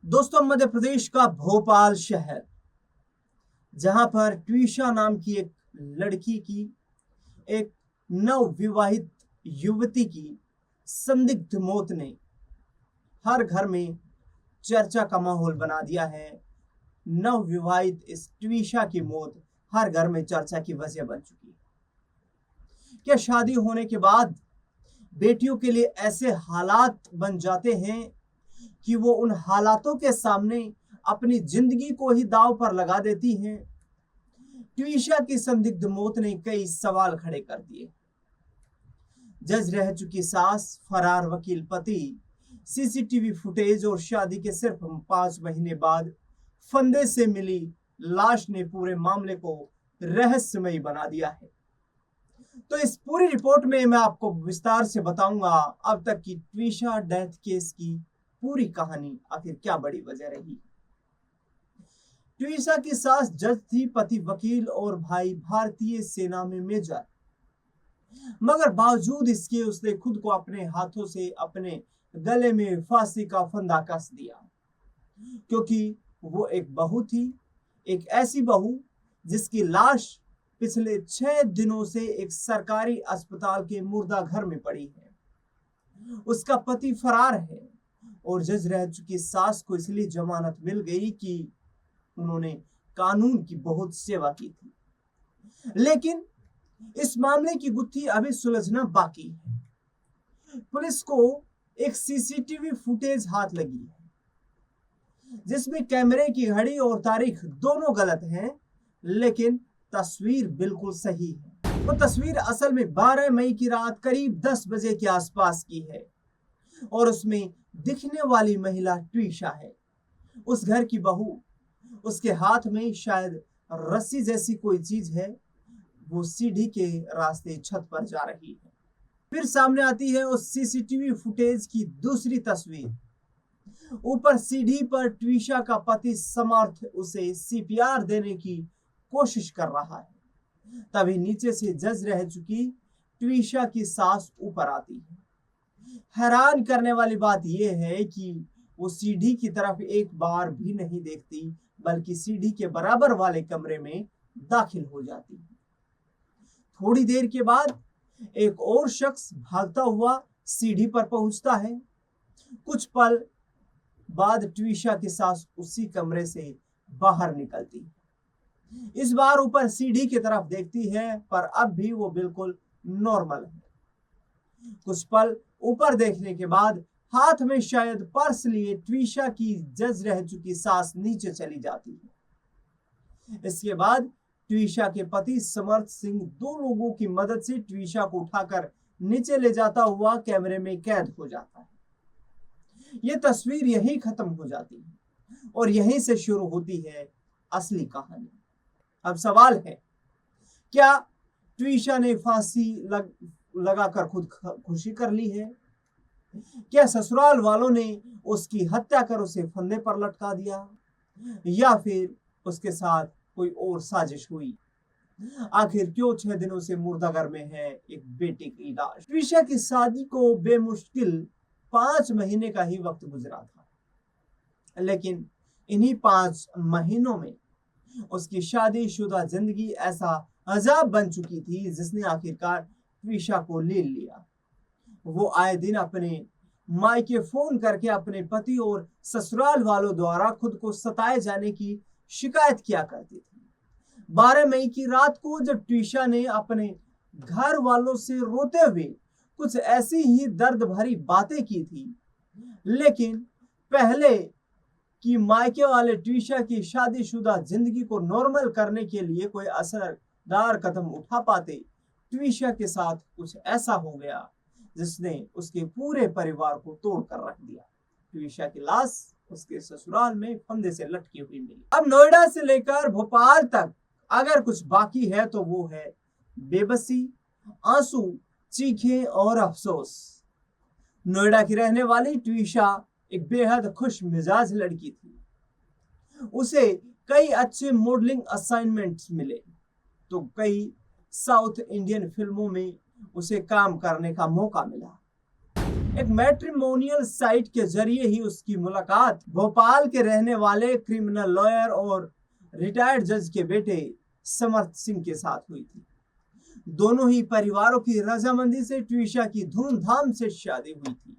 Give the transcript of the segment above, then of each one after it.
दोस्तों, मध्य प्रदेश का भोपाल शहर, जहां पर ट्विशा नाम की एक लड़की की, एक नवविवाहित युवती की संदिग्ध मौत ने हर घर में चर्चा का माहौल बना दिया है। नवविवाहित इस ट्विशा की मौत हर घर में चर्चा की वजह बन चुकी है। क्या शादी होने के बाद बेटियों के लिए ऐसे हालात बन जाते हैं कि वो उन हालातों के सामने अपनी जिंदगी को ही दांव पर लगा देती हैं? ट्विशा की संदिग्ध मौत ने कई सवाल खड़े कर दिए। जज रह चुकी सास, फरार वकील पति, सीसीटीवी फुटेज और शादी के सिर्फ 5 महीने बाद फंदे से मिली लाश ने पूरे मामले को रहस्यमयी बना दिया है। तो इस पूरी रिपोर्ट में मैं आपको विस्तार से बताऊंगा अब तक की ट्विशा डेथ केस की पूरी कहानी, आखिर क्या बड़ी वजह रही। ट्विशा की सास जज थी, पति वकील और भाई भारतीय सेना में मेजर। मगर बावजूद इसके उसने खुद को अपने हाथों से अपने गले में फांसी का फंदा कस दिया, क्योंकि वो एक बहू थी, एक ऐसी बहू जिसकी लाश पिछले 6 दिनों से एक सरकारी अस्पताल के मुर्दा घर में पड़ी है। उसका पति फरार है और जज रह चुकी सास को इसलिए जमानत मिल गई कि उन्होंने कानून की बहुत सेवा की थी। लेकिन इस मामले की गुत्थी अभी सुलझना बाकी है। पुलिस को एक सीसीटीवी फुटेज हाथ लगी है, जिसमें कैमरे की घड़ी और तारीख दोनों गलत हैं, लेकिन तस्वीर बिल्कुल सही है। वो तस्वीर असल में 12 मई की रात करीब 10 बजे के आसपास की है और उसमें दिखने वाली महिला ट्विशा है। उस घर की बहू, उसके हाथ में शायद रस्सी जैसी कोई चीज है। वो सीढ़ी के रास्ते छत पर जा रही है। फिर सामने आती है उस सीसीटीवी फुटेज की दूसरी तस्वीर। ऊपर सीढ़ी पर ट्विशा का पति समर्थ उसे सीपीआर देने की कोशिश कर रहा है। तभी नीचे से जज रह चुकी ट्विशा की सास ऊपर आती है। हैरान करने वाली बात यह है कि वो सीढ़ी की तरफ एक बार भी नहीं देखती, बल्कि सीढ़ी के बराबर वाले कमरे में दाखिल हो जाती है। थोड़ी देर के बाद एक और शख्स भागता हुआ सीढ़ी पर पहुंचता है। कुछ पल बाद ट्विशा की सास उसी कमरे से बाहर निकलती है। इस बार ऊपर सीढ़ी की तरफ देखती है, पर अब भी वो बिल्कुल नॉर्मल है। कुछ पल ऊपर देखने के बाद हाथ में शायद पर्स लिए ट्विशा की जज रह चुकी सास नीचे चली जाती है। इसके बाद ट्विशा के पति समर्थ सिंह 2 लोगों की मदद से ट्विशा को उठाकर नीचे ले जाता हुआ कैमरे में कैद हो जाता है। यह तस्वीर यहीं खत्म हो जाती है और यहीं से शुरू होती है असली कहानी। अब सवाल है, क्या ट्विशा ने फांसी लगाकर खुद खुशी कर ली है? क्या ससुराल वालों ने उसकी हत्या कर उसे फंदे पर लटका दिया, या फिर उसके साथ कोई और साजिश हुई? आखिर क्यों 6 दिनों से मुर्दाघर में है एक बेटी की लाश? ट्विशा की शादी को बेमुश्किल 5 महीने का ही वक्त गुजरा था, लेकिन इन्हीं 5 महीनों में उसकी शादीशुदा जिंदगी ऐसा अजाब बन चुकी थी जिसने आखिरकार ट्विशा को ले लिया। वो आए दिन अपने मायके फोन करके अपने पति और ससुराल वालों द्वारा खुद को सताए जाने की शिकायत किया करती थी। 12 मई की रात को जब ट्विशा ने अपने घर वालों से रोते हुए कुछ ऐसी ही दर्द भरी बातें की थी, लेकिन पहले कि मायके वाले ट्विशा की शादीशुदा जिंदगी को नॉर्मल करने के लिए कोई असरदार कदम उठा पाते, ट्विशा के साथ कुछ ऐसा हो गया जिसने उसके पूरे परिवार को तोड़ कर रख दिया। ट्विशा की लाश उसके ससुराल में फंदे से लटकी हुई मिली। अब नोएडा से लेकर भोपाल तक अगर कुछ बाकी है तो वो है बेबसी, आंसू, चीखें और अफसोस। नोएडा की रहने वाली ट्विशा एक बेहद खुश मिजाज लड़की थी। उसे कई अच्छे मॉडलिंग असाइनमेंट्स मिले, तो कई साउथ इंडियन फिल्मों में उसे काम करने का मौका मिला। एक मैट्रिमोनियल साइट के जरिए ही उसकी मुलाकात भोपाल के रहने वाले क्रिमिनल लॉयर और रिटायर्ड जज के बेटे समर्थ सिंह के साथ हुई थी। दोनों ही परिवारों की रजामंदी से ट्वीशा की धूमधाम से शादी हुई थी,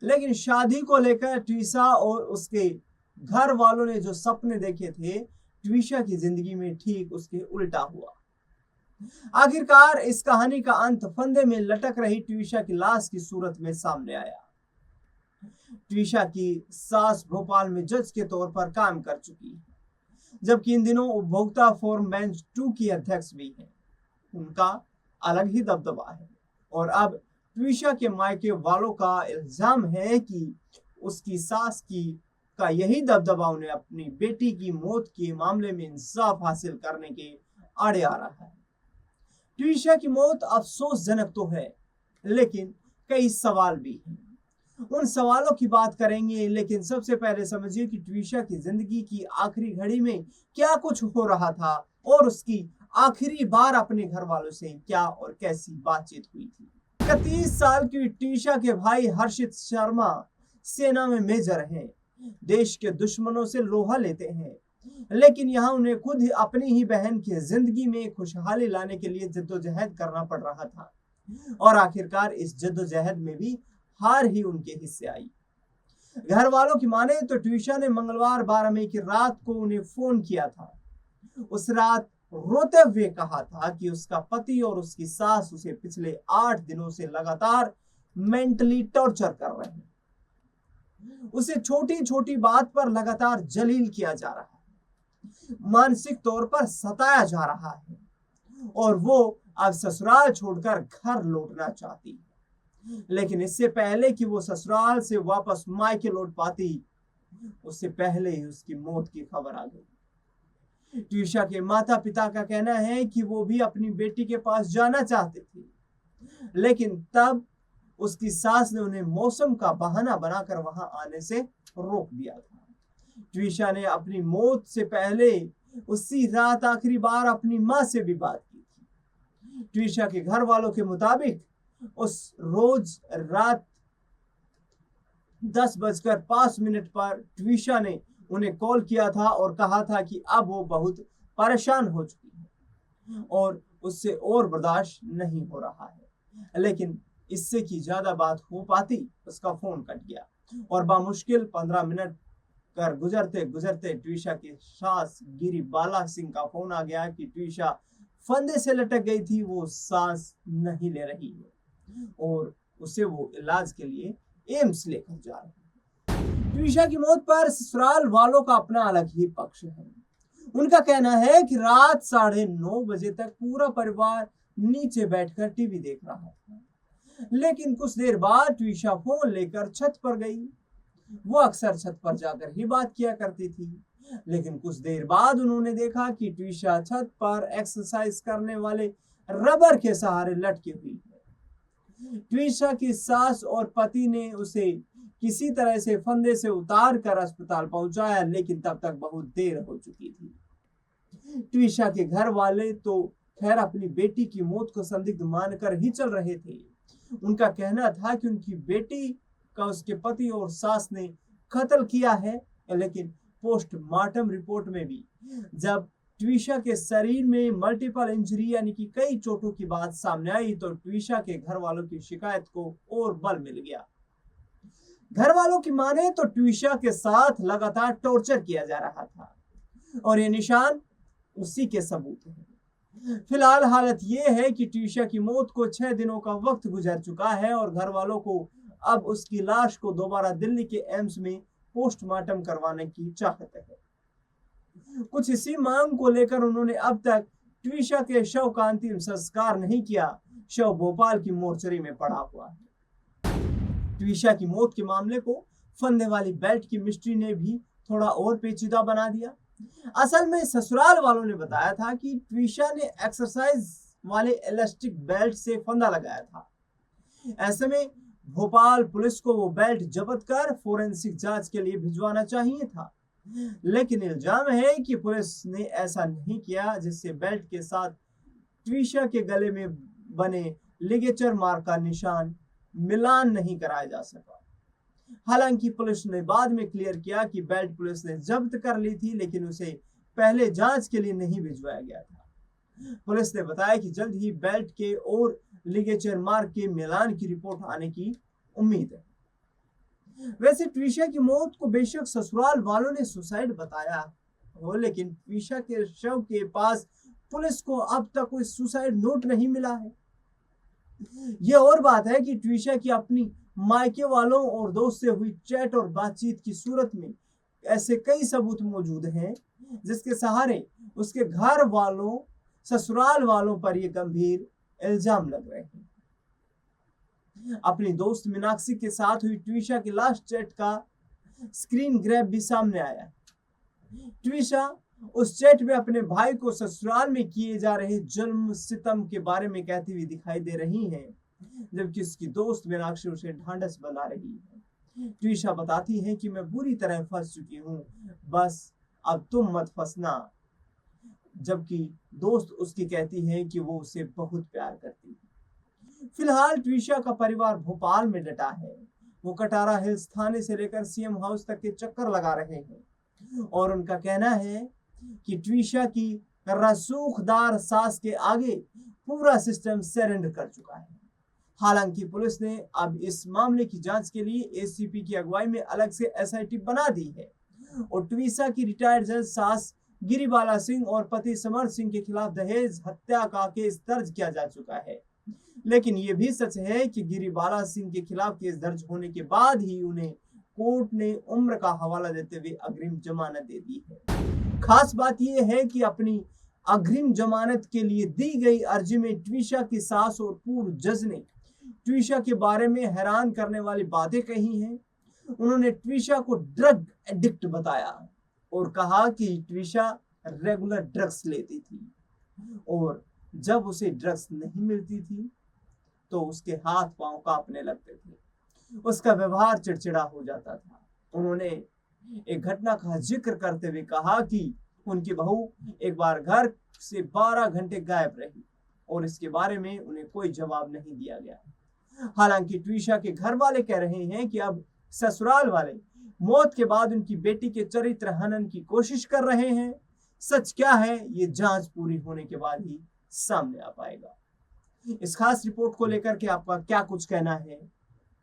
लेकिन शादी को लेकर ट्वीशा और उसके घर वालों ने जो सपने देखे थे, ट्वीशा की जिंदगी में ठीक उसके उल्टा हुआ। आखिरकार इस कहानी का अंत फंदे में लटक रही ट्वीशा की लाश की सूरत में सामने आया। ट्वीशा की सास भोपाल में जज के तौर पर काम कर चुकी है, जबकि इन दिनों उपभोक्ता फोरम बेंच 2 की अध्यक्ष भी है। उनका अलग ही दबदबा है और अब ट्वीशा के मायके वालों का इल्जाम है कि उसकी सास का यही दबदबा उन्हें अपनी बेटी की मौत के मामले में इंसाफ हासिल करने के आड़े आ रहा है। ट्वीशा की मौत अफसोसजनक तो है, लेकिन कई सवाल भी हैं। उन सवालों की बात करेंगे, लेकिन सबसे पहले समझिए कि ट्वीशा की जिंदगी की आखिरी घड़ी में क्या कुछ हो रहा था और उसकी आखिरी बार अपने घर वालों से क्या और कैसी बातचीत हुई थी। 31 साल की ट्वीशा के भाई हर्षित शर्मा सेना में मेजर हैं, देश के दुश्मनों से लोहा लेते हैं, लेकिन यहाँ उन्हें खुद अपनी ही बहन की जिंदगी में खुशहाली लाने के लिए जद्दोजहद करना पड़ रहा था और आखिरकार इस जद्दोजहद में भी हार ही उनके हिस्से आई। घर वालों की माने तो ट्वीशा ने मंगलवार 12 मई की रात को उन्हें फोन किया था। उस रात रोते हुए कहा था कि उसका पति और उसकी सास उसे पिछले 8 दिनों से लगातार मेंटली टॉर्चर कर रहे हैं। उसे छोटी छोटी बात पर लगातार जलील किया जा रहा है, मानसिक तौर पर सताया जा रहा है और वो अब ससुराल छोड़कर घर लौटना चाहती है। लेकिन इससे पहले कि वो ससुराल से वापस मायके लौट पाती, उससे पहले ही उसकी मौत की खबर आ गई। ट्वीशा के माता पिता का कहना है कि वो भी अपनी बेटी के पास जाना चाहते थे, लेकिन तब उसकी सास ने उन्हें मौसम का बहाना बनाकर वहां आने से रोक दिया था। ट्वीशा ने अपनी मौत से पहले उसी रात आखिरी बार अपनी मां से भी बात की थी। ट्वीशा के घर वालों के मुताबिक उस रोज रात 10:05 पर ट्वीशा ने उन्हें कॉल किया था और कहा था कि अब वो बहुत परेशान हो चुकी है और उससे और बर्दाश्त नहीं हो रहा है। लेकिन इससे की ज्यादा बात हो पाती, उसका फोन कट गया और बामुश्किल 15 मिनट कर गुजरते गुजरते ट्वीशा की सास गिरी बाला सिंह का फोन आ गया कि ट्वीशा फंदे से लटक गई थी, वो सांस नहीं ले रही है और उसे वो इलाज के लिए एम्स लेकर जा रहे हैं। ट्वीशा की मौत पर ससुराल वालों का अपना अलग ही पक्ष है। उनका कहना है कि रात 9:30 बजे तक पूरा परिवार नीचे बैठकर टीवी देख रहा था, लेकिन कुछ देर बाद ट्वीशा फोन लेकर छत पर गई। वो अक्सर छत पर जाकर ही बात किया करती थी, लेकिन कुछ देर बाद उन्होंने देखा कि ट्वीशा छत पर एक्सरसाइज करने वाले रबर के सहारे लटकी हुई है। ट्वीशा की सास और पति ने उसे किसी तरह से फंदे से उतार कर अस्पताल पहुंचाया, लेकिन तब तक बहुत देर हो चुकी थी। ट्वीशा के घर वाले तो खैर अपनी बेटी की मौत को संदिग्ध मानकर ही चल रहे थे। उनका कहना था कि उनकी बेटी का उसके पति और सास ने कत्ल किया है, लेकिन पोस्टमार्टम रिपोर्ट में भी जब ट्वीशा के शरीर में मल्टीपल इंजरी यानी कि कई चोटों की बात सामने आई, तो ट्वीशा के घर वालों की शिकायत को और बल मिल गया। घर वालों की माने तो ट्वीशा के साथ लगातार टॉर्चर किया जा रहा था और ये निशान उसी के सबूत हैं। फिलहाल हालत ये है कि ट्वीशा की मौत को 6 दिनों का वक्त गुजर चुका है और घर वालों को अब उसकी लाश को दोबारा दिल्ली के एम्स में पोस्टमार्टम करवाने की चाहत है। कुछ इसी मांग को लेकर उन्होंने अब तक ट्वीशा के शव का अंतिम संस्कार नहीं किया। शव भोपाल की मोर्चरी में पड़ा हुआ है। ट्वीशा की मौत के मामले को फंदे वाली बेल्ट की मिस्ट्री ने भी थोड़ा और पेचीदा बना दिया। असल में ससुराल वालों ने बताया था कि ट्वीशा ने एक्सरसाइज वाले इलास्टिक बेल्ट से फंदा लगाया था। ऐसे में भोपाल पुलिस को वो बेल्ट जब्त कर फोरेंसिक जांच के लिए भिजवाना चाहिए था, लेकिन इल्जाम है कि पुलिस ने ऐसा नहीं किया, जिससे बेल्ट के साथ ट्वीशा के गले में बने लिगेचर मार्क का निशान मिलान नहीं कराया जा सका। हालांकि पुलिस ने बाद में क्लियर किया कि बेल्ट पुलिस ने जब्त कर ली थी, लेकिन उसे पहले जांच के लिए नहीं भिजवाया गया था। पुलिस ने बताया कि जल्द ही बेल्ट के और लिगेचर मार्क के मिलान की रिपोर्ट आने की उम्मीद है। वैसे ट्विशा की मौत को बेशक ससुराल वालों ने सुसाइड बताया हो, लेकिन ट्विशा के शव के पास पुलिस को अब तक कोई सुसाइड नोट नहीं मिला है। यह और बात है कि ट्विशा की अपनी मायके वालों और दोस्त से हुई चैट और बातचीत की सूरत में ऐसे कई सबूत मौजूद हैं जिसके सहारे उसके घर वालों, ससुराल वालों पर यह गंभीर इल्जाम लग रहे हैं। अपनी दोस्त मीनाक्षी के साथ हुई ट्विशा की लास्ट चैट का स्क्रीन ग्रैब भी सामने आया। ट्विशा उस चैट में अपने भाई को ससुराल में किए जा रहे जुल्म सितम के बारे में कहती हुई दिखाई दे रही हैं, जबकि उसकी दोस्त मीनाक्षी उसे ढांढस बना रही है। ट्विशा बताती है कि मैं बुरी तरह फंस चुकी हूँ, बस अब तुम मत फंसना, जबकि दोस्त उसकी कहती है कि वो उसे बहुत प्यार करती है। फिलहाल ट्विशा का परिवार भोपाल में डटा है। वो कटारा हिल्स थाने से लेकर सीएम हाउस तक के चक्कर लगा रहे हैं और उनका कहना है कि ट्विशा की रसूखदार सास के आगे पूरा सिस्टम सरेंडर कर चुका है। हालांकि पुलिस ने अब इस मामले की जांच के लिए एसीपी की अगुवाई में अलग से एसआईटी बना दी है और ट्विशा की रिटायर्ड जज सास गिरिबाला सिंह और पति समर सिंह के खिलाफ दहेज हत्या का केस दर्ज किया जा चुका है। लेकिन यह भी सच है कि गिरिबाला सिंह के खिलाफ केस दर्ज होने के बाद ही उन्हें कोर्ट ने उम्र का हवाला देते हुए अग्रिम जमानत दे दी है। खास बात यह है कि अपनी अग्रिम जमानत के लिए दी गई अर्जी में ट्विशा की सास और पूर्व जज ने ट्विशा के बारे में हैरान करने वाली बातें कही हैं। उन्होंने ट्विशा को ड्रग एडिक्ट बताया और कहा कि ट्विशा रेगुलर ड्रग्स लेती थी और जब उसे ड्रग्स नहीं मिलती थी तो उसके हाथ पांव कांपने लगते थे, उसका व्यवहार चिड़चिड़ा हो जाता था। उन्होंने एक घटना का जिक्र करते हुए कहा कि उनकी बहू एक बार घर से 12 घंटे गायब रही और इसके बारे में उन्हें कोई जवाब नहीं दिया गया। हालांकि ट्विशा के घर वाले कह रहे हैं कि अब ससुराल वाले मौत के बाद उनकी बेटी के चरित्र हनन की कोशिश कर रहे हैं। सच क्या है ये जांच पूरी होने के बाद ही सामने आ पाएगा। इस खास रिपोर्ट को लेकर के आपका क्या कुछ कहना है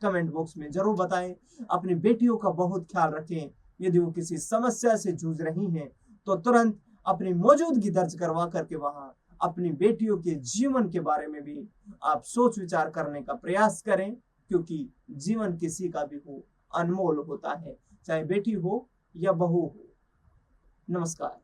कमेंट बॉक्स में जरूर बताएं। अपनी बेटियों का बहुत ख्याल रखें। यदि वो किसी समस्या से जूझ रही हैं तो तुरंत अपनी मौजूदगी दर्ज करवा करके वहां अपनी बेटियों के जीवन के बारे में भी आप सोच विचार करने का प्रयास करें, क्योंकि जीवन किसी का भी हो अनमोल होता है, चाहे बेटी हो या बहू हो। नमस्कार।